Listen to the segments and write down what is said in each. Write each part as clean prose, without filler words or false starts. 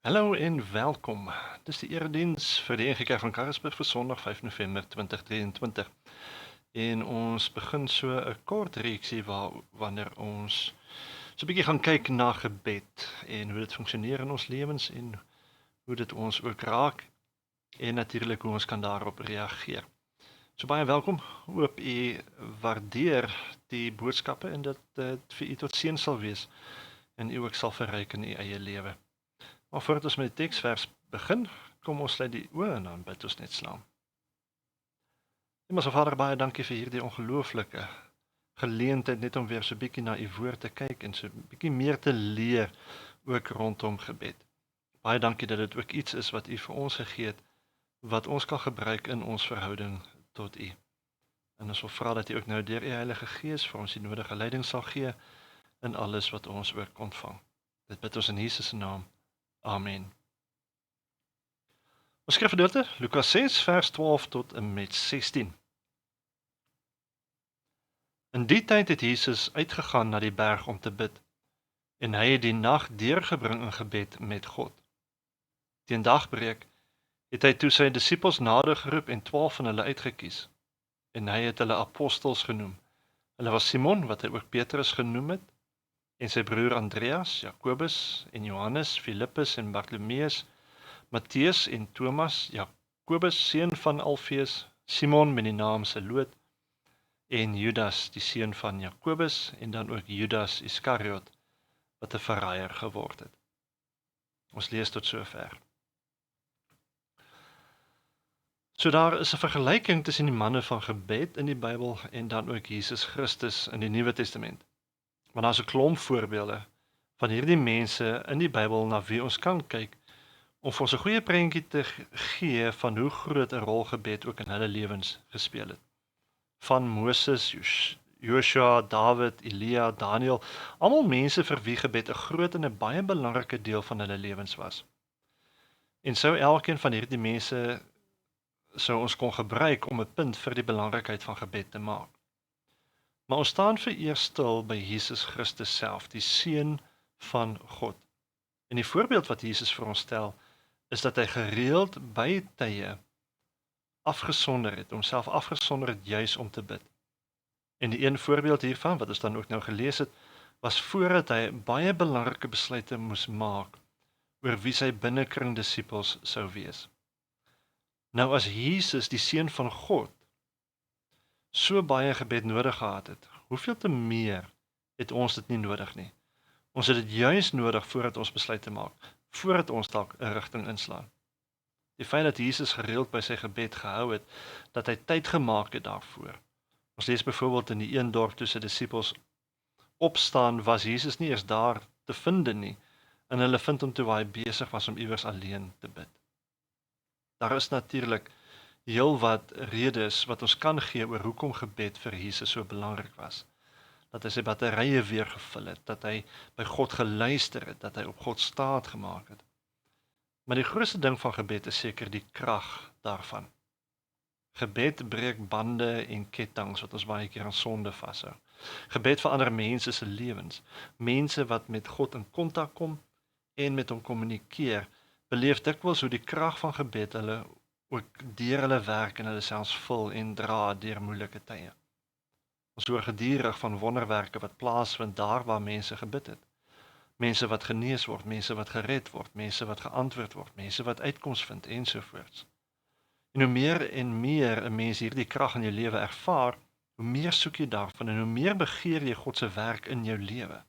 Hallo en welkom. Dis die erediens vir die NG Kerk van Karasburg vir Sondag 5 November 2023. En ons begin so 'n kort reeksie wanneer ons so 'n bietjie gaan kyk na gebed en hoe dit funksioneer in ons lewens en hoe dit ons ook raak en natuurlik hoe ons kan daarop reageer. So baie welkom. Hoop u waardeer die boodskappe en dat dit vir u tot seën sal wees en u ook sal verryk in u eie lewe. Maar voordat ons met die teksvers begin, kom ons sluit die oë en dan bid ons net saam. Hemelse Vader, baie dankie vir hierdie ongelooflike geleentheid net om weer so 'n bietjie na u woord te kyk en so 'n bietjie meer te leer ook rondom gebed. Baie dankie dat dit ook iets is wat u vir ons gegee het wat ons kan gebruik in ons verhouding tot u. En ons wil vra dat u ook nou deur u Heilige Gees vir ons die nodige leiding sal gee in alles wat ons ook ontvang. Dit bid ons in Jesus se naam. Amen. Ons skrifgedeelte, Lukas 6 vers 12 tot en met 16. In die tyd het Jesus uitgegaan na die berg om te bid, en hy het die nag deurgebring in gebed met God. Teen dagbreek het hy toe sy disippels nader geroep en 12 van hulle uitgekies, en hy het hulle apostels genoem. Hulle was Simon, wat hy ook Petrus genoem het, en sy broer Andreas, Jakobus en Johannes, Filippus en Bartolomeus, Matteus en Thomas, Jakobus seun van Alfeus, Simon met die naam Seloot en Judas die seun van Jakobus en dan ook Judas Iskariot wat 'n verraaier geword het. Ons lees tot sover. So daar is 'n vergelyking tussen die manne van gebed in die Bybel en dan ook Jesus Christus in die Nuwe Testament. Maar daar's 'n klomp voorbeelde van hierdie mense in die Bybel na wie ons kan kyk om vir ons 'n goeie prentjie te gee van hoe groot 'n rol gebed ook in hulle lewens gespeel het. Van Moses, Joshua, Dawid, Elia, Daniel, almal mense vir wie gebed 'n groot en 'n baie belangrike deel van hulle lewens was. En sou elkeen van hierdie mense sou ons kon gebruik om 'n punt vir die belangrikheid van gebed te maak. Maar ons staan vereers stil by Jesus Christus self, die seun van God. En die voorbeeld wat Jesus vir ons stel, is dat hy gereeld by tye afgesonder het, homself afgesonder het juis om te bid. En die een voorbeeld hiervan, wat ons dan ook nou gelees het, was voordat hy baie belangrike besluite moes maak oor wie sy binnekring disippels sou wees. Nou as Jesus, die seun van God, so baie gebed nodig gehad het, hoeveel te meer het ons dit nie nodig nie. Ons het dit juis nodig voordat ons besluite maak, voordat ons dalk 'n rigting inslaan. Die feit dat Jesus gereeld by sy gebed gehou het, dat hy tyd gemaak het daarvoor. Ons lees byvoorbeeld in die een dorp toe sy disippels opstaan, was Jesus nie eers daar te vind nie, en hulle vind hom toe waar hy besig was om iewers alleen te bid. Daar is natuurlik heelwat redes wat ons kan gee oor hoekom gebed vir Jesus so belangrik was. Dat hy sy batterye weer gevul het, dat hy by God geluister het, dat hy op God staat gemaak het. Maar die grootste ding van gebed is seker die krag daarvan. Gebed breek bande en kettinge wat ons baie keer aan sonde vashou. Gebed verander mense se lewens. Mense wat met God in kontak kom en met hom kommunikeer, beleef dikwels hoe die krag van gebed hulle ook deur hulle werk en hulle selfs vul en dra deur moeilike tye. Ons hoor gedurig van wonderwerke wat plaasvind daar waar mense gebid het. Mense wat genees word, mense wat gered word, mense wat geantwoord word, mense wat uitkoms vind ensovoorts. En hoe meer en meer 'n mens hierdie krag in jou lewe ervaar, hoe meer soek jy daarvan en hoe meer begeer jy God se werk in jou lewe.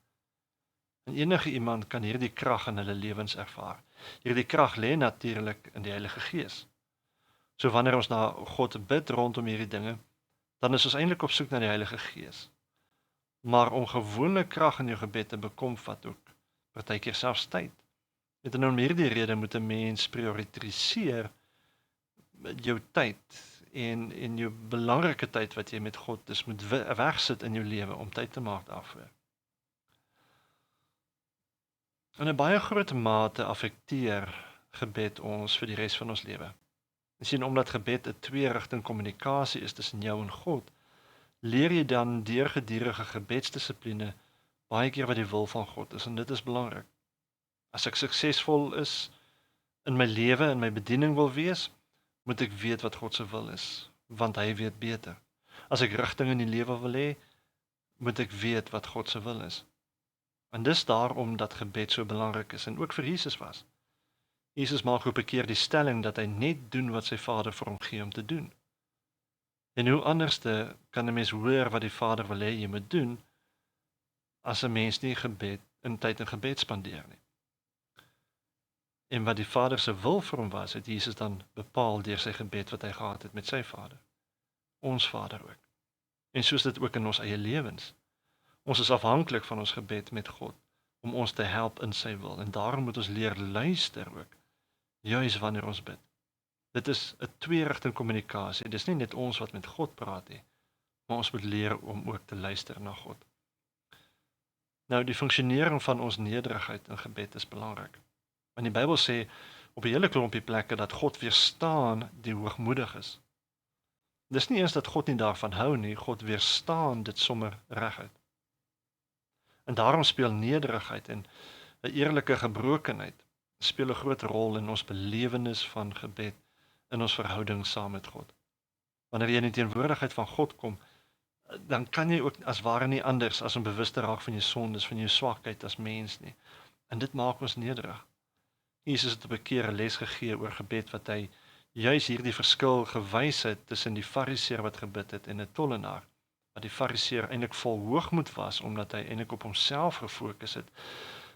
En enige iemand kan hierdie krag in hulle lewens ervaar. Hierdie krag lê natuurlik in die Heilige Gees. So wanneer ons na God bid rondom hierdie dinge, dan is ons eintlik op soek na die Heilige Gees. Maar om gewone krag in jou gebed te bekom, vat ook partykeer selfs tyd. En om hierdie rede moet 'n mens prioritiseer jou tyd en jou belangrike tyd wat jy met God is, moet wegsit in jou lewe om tyd te maak daarvoor. In 'n baie groot mate affekteer gebed ons vir die res van ons lewe. En sien, omdat gebed 'n twee-rigting kommunikasie is tussen jou en God, leer jy dan deur gedurende gebedsdissipline baie keer wat die wil van God is, en dit is belangrik. As ek suksesvol is in my lewe, in my bediening wil wees, moet ek weet wat God se wil is, want hy weet beter. As ek rigting in die lewe wil hê, moet ek weet wat God se wil is. En dis daarom dat gebed so belangrik is, en ook vir Jesus was. Jesus maak op 'n keer die stelling dat hy net doen wat sy Vader vir hom gee om te doen. En hoe anderste kan 'n mens hoor wat die Vader wil hê jy moet doen, as 'n mens nie tyd in gebed spandeer nie. En wat die Vader se wil vir hom was, het Jesus dan bepaal deur sy gebed wat hy gehad het met sy Vader. Ons Vader ook. En soos dit ook in ons eie lewens. Ons is afhanklik van ons gebed met God, om ons te help in sy wil. En daarom moet ons leer luister ook, juis wanneer ons bid. Dit is 'n twee-rigting kommunikasie. Dit is nie net ons wat met God praat nie, maar ons moet leer om ook te luister na God. Nou, die funksionering van ons nederigheid in gebed is belangrik. Want die Bybel sê op 'n hele klompie plekke dat God weerstaan die hoogmoediges. Dis nie eens dat God nie daarvan hou nie, God weerstaan dit sommer reguit. En daarom speel nederigheid en 'n eerlike gebrokenheid speel 'n groot rol in ons belewenis van gebed, in ons verhouding saam met God. Wanneer jy in die teenwoordigheid van God kom, dan kan jy ook as ware nie anders as om bewus te raak van jou sondes, van jou swakheid as mens nie. En dit maak ons nederig. Jesus het op 'n keer 'n les gegee oor gebed wat hy juis hierdie verskil gewys het tussen die fariseer wat gebid het en 'n tollenaar. Dat die fariseer eintlik vol hoogmoed was omdat hy eintlik op homself gefokus het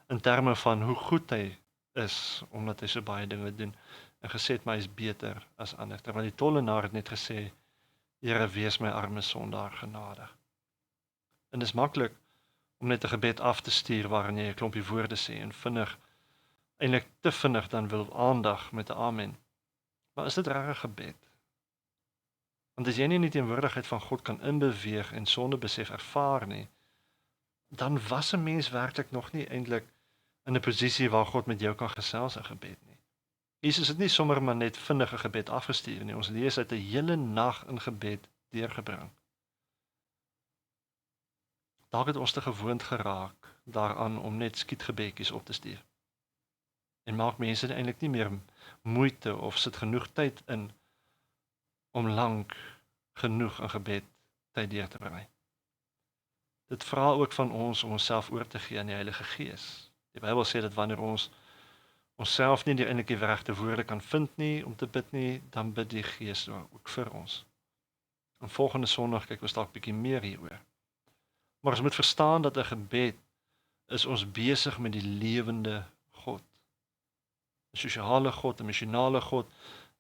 in terme van hoe goed hy is omdat hy so baie dinge doen en gesê het maar hy is beter as ander. Terwyl die tollenaar het net gesê, Here, wees my arme sondaar genadig. En dis maklik om net 'n gebed af te stuur waarin jy 'n klompie woorde sê en eintlik te vinnig dan wil aandag met 'n amen. Maar is dit regtig gebed? Want as jy nie in die teenwoordigheid van God kan inbeweeg en sondebesef ervaar nie, dan was 'n mens werklik nog nie eintlik in 'n posisie waar God met jou kan gesels in gebed nie. Jesus het nie sommer maar net vinnige gebed afgestuur nie. Ons lees uit 'n hele nag in gebed deurgebring. Dalk het ons te gewoond geraak daaraan om net skietgebedjies op te stuur. En maak mense eintlik nie meer moeite of sit genoeg tyd in om lank genoeg in gebed tyd deur te bring. Dit vra ook van ons om onsself oor te gee aan die Heilige Gees. Die Bybel sê dat wanneer ons onsself nie eintlik die regte woorde kan vind nie om te bid nie, dan bid die Gees ook vir ons. En volgende Sondag kyk ons dalk bietjie meer hieroor. Maar ons moet verstaan dat 'n gebed is ons besig met die lewende God. 'n Sosiale God, 'n missionale God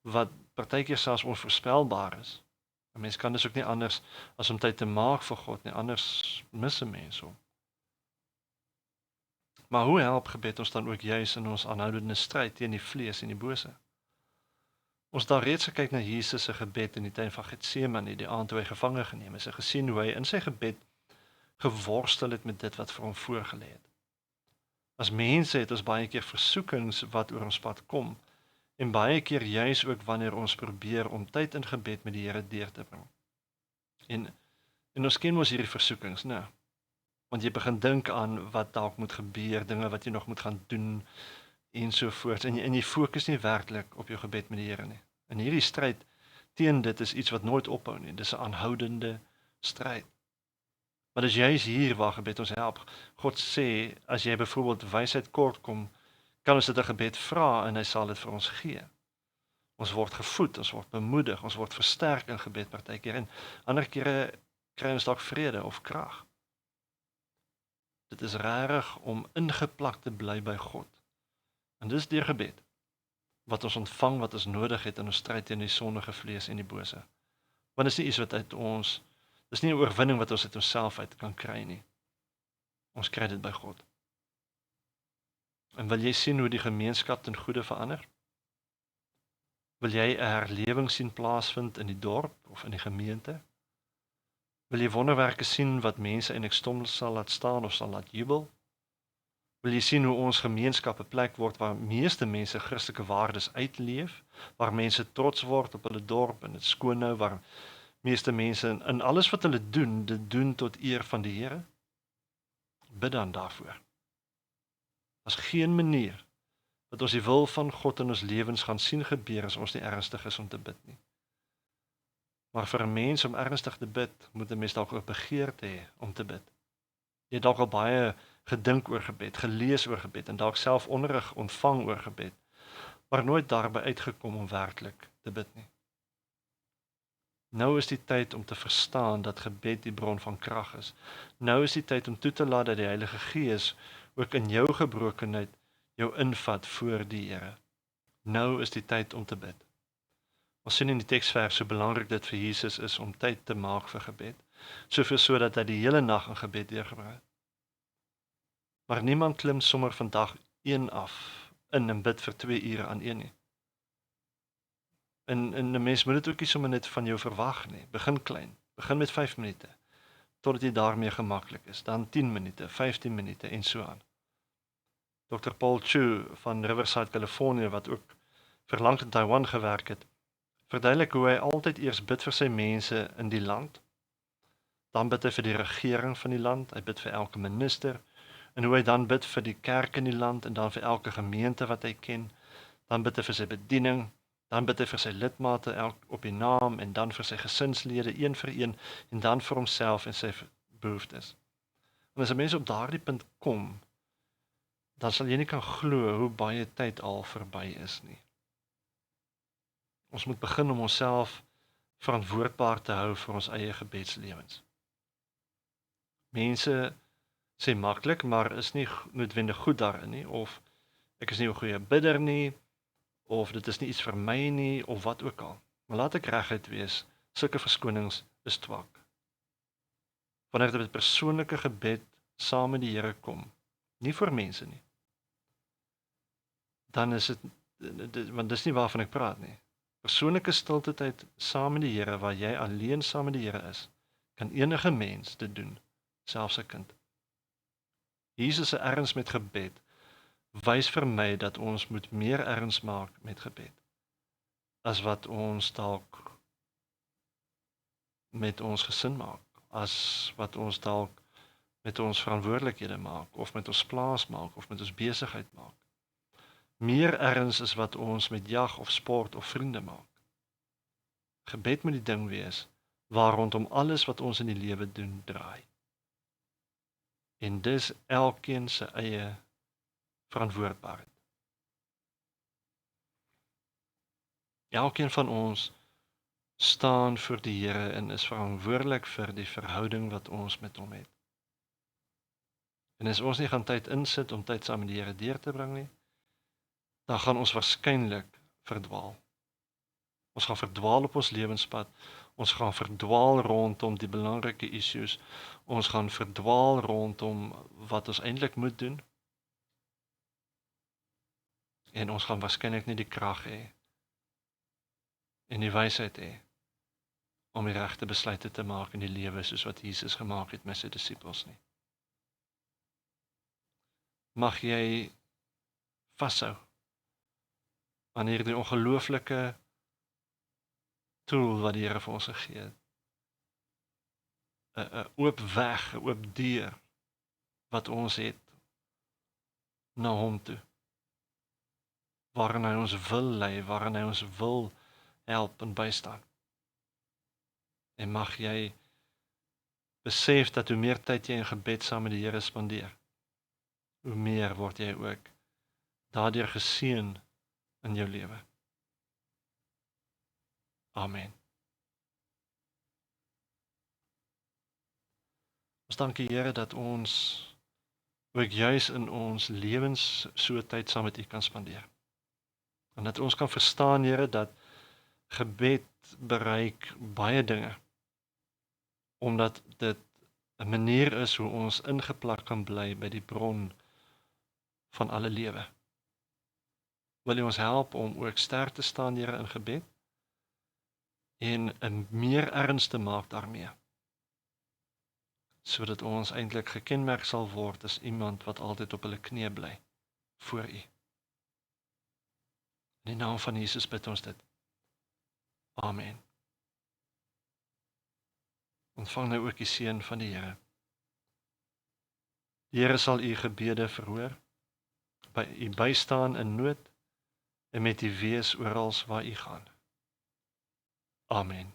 wat partykeer selfs onvoorspelbaar is. 'n Mens kan dus ook nie anders as om tyd te maak vir God nie, anders mis 'n mens hom. Maar hoe help gebed ons dan ook juis in ons aanhoudende stryd teen die vlees en die bose? Ons het daar reeds gekyk na Jesus se gebed in die tuin van Getsemane, die aand toe hy gevange geneem is, en gesien hoe hy in sy gebed geworstel het met dit wat vir hom voorgelê het. As mense het ons baie keer versoekings wat oor ons pad kom, en baie keer juis ook wanneer ons probeer om tyd in gebed met die Here deur te bring. En ons ken mos hierdie versoekings, né? Want jy begin dink aan wat dalk moet gebeur, dinge wat jy nog moet gaan doen, en so voort, en jy fokus nie werklik op jou gebed met die Here nie. En hierdie stryd teen dit is iets wat nooit ophou nie, dis 'n aanhoudende stryd. Maar dis juis hier waar gebed ons help. God sê, as jy byvoorbeeld wysheid kort kom, kan ons dit 'n gebed vra en hy sal dit vir ons gee. Ons word gevoed, ons word bemoedig, ons word versterk in gebed partykeer en ander kere kry ons dalk vrede of krag. Dit is rarig om ingeplak te bly by God. En dis deur gebed wat ons ontvang wat ons nodig het in ons stryd teen die sondige vlees en die bose. Want dis nie iets wat uit ons, dis nie 'n oorwinning wat ons uit onsself uit kan kry nie. Ons kry dit by God. En wil jy sien hoe die gemeenskap ten goeie verander? Wil jy 'n herlewing sien plaasvind in die dorp of in die gemeente? Wil jy wonderwerke sien wat mense eintlik stom sal laat staan of sal laat jubel? Wil jy sien hoe ons gemeenskap 'n plek word waar meeste mense Christelike waardes uitleef, waar mense trots word op hulle dorp en dit skoon hou, waar meeste mense in alles wat hulle doen, dit doen tot eer van die Here? Bid dan daarvoor. Daar's geen manier dat ons die wil van God in ons lewens gaan sien gebeur as ons nie ernstig is om te bid nie. Maar vir 'n mens om ernstig te bid, moet 'n mens dalk ook begeerte hê om te bid. Jy het dalk al baie gedink oor gebed, gelees oor gebed en dalk self onderrig ontvang oor gebed, maar nooit daarby uitgekom om werklik te bid nie. Nou is die tyd om te verstaan dat gebed die bron van krag is. Nou is die tyd om toe te laat dat die Heilige Gees ook in jou gebrokenheid jou invat voor die Here. Nou is die tyd om te bid. Ons sien in die teksvers hoe belangrik dit vir Jesus is om tyd te maak vir gebed, soveel sodat hy die hele nag in gebed deurgebring het. Maar niemand klim sommer vandag 1 af in en bid vir 2 ure aan een nie. En 'n mens moet dit ook nie sommer net van jou verwag nie. Begin klein. Begin met 5 minute totdat jy daarmee gemaklik is. Dan 10 minute, 15 minute en so aan. Dr. Paul Chu van Riverside, Californië, wat ook vir lank in Taiwan gewerk het, verduidelik hoe hy altyd eers bid vir sy mense in die land. Dan bid hy vir die regering van die land, hy bid vir elke minister, en hoe hy dan bid vir die kerk in die land en dan vir elke gemeente wat hy ken. Dan bid hy vir sy bediening. Dan bid hy vir sy lidmate op die naam en dan vir sy gesinslede een vir een en dan vir homself en sy behoeftes. En as 'n mens op daardie punt kom, dan sal jy nie kan glo hoe baie tyd al verby is nie. Ons moet begin om onsself verantwoordbaar te hou vir ons eie gebedslewens. Mense sê maklik, maar is nie noodwendig goed daarin nie, of ek is nie 'n goeie bidder nie, of dit is nie iets vir my nie, of wat ook al. Maar laat ek reguit wees, sulke verskonings is twak. Wanneer dit met persoonlike gebed saam met die Here kom, nie vir mense nie, dan is dit, want dis nie waarvan ek praat nie. Persoonlike stilte tyd saam met die Here, waar jy alleen saam met die Here is, kan enige mens dit doen, selfs 'n kind. Jesus se erns met gebed wys vir my dat ons moet meer erns maak met gebed as wat ons dalk met ons gesin maak, as wat ons dalk met ons verantwoordelikhede maak, of met ons plaas maak, of met ons besigheid maak. Meer erns is wat ons met jag of sport of vriende maak. Gebed moet die ding wees waar rondom alles wat ons in die lewe doen draai. En dis elkeen se eie verantwoordbaarheid. Elkeen van ons staan voor die Here en is verantwoordelik vir die verhouding wat ons met hom het. En as ons nie gaan tyd insit om tyd saam met die Here deur te bring nie, dan gaan ons waarskynlik verdwaal. Ons gaan verdwaal op ons lewenspad, ons gaan verdwaal rondom die belangrike issues, ons gaan verdwaal rondom wat ons eintlik moet doen, en ons gaan waarskynlik nie die krag hê en die wysheid hê om die regte besluite te maak in die lewe soos wat Jesus gemaak het met sy disippels nie. Mag jy vashou aan hierdie ongelooflike tool wat die Here vir ons gegee het. 'n oop weg, 'n oop deur wat ons het na hom toe. Waarin hy ons wil lei, waarin hy ons wil help en bystaan. En mag jy besef dat hoe meer tyd jy in gebed saam met die Here spandeer, hoe meer word jy ook daardeur geseën in jou lewe. Amen. Ons dank die Here dat ons ook juis in ons lewens so tyd saam met U kan spandeer. En dat ons kan verstaan, Here, dat gebed bereik baie dinge, omdat dit 'n manier is hoe ons ingeplak kan bly by die bron van alle lewe. Wil U ons help om ook sterk te staan, Here, in gebed en 'n meer erns te maak daarmee, sodat ons eintlik gekenmerk sal word as iemand wat altyd op hulle knieë bly voor U. In die naam van Jesus bid ons dit. Amen. Ontvang nou ook die seën van die Here. Die Here sal u gebede verhoor. by u bystaan in nood en met u wees oral waar u gaan. Amen.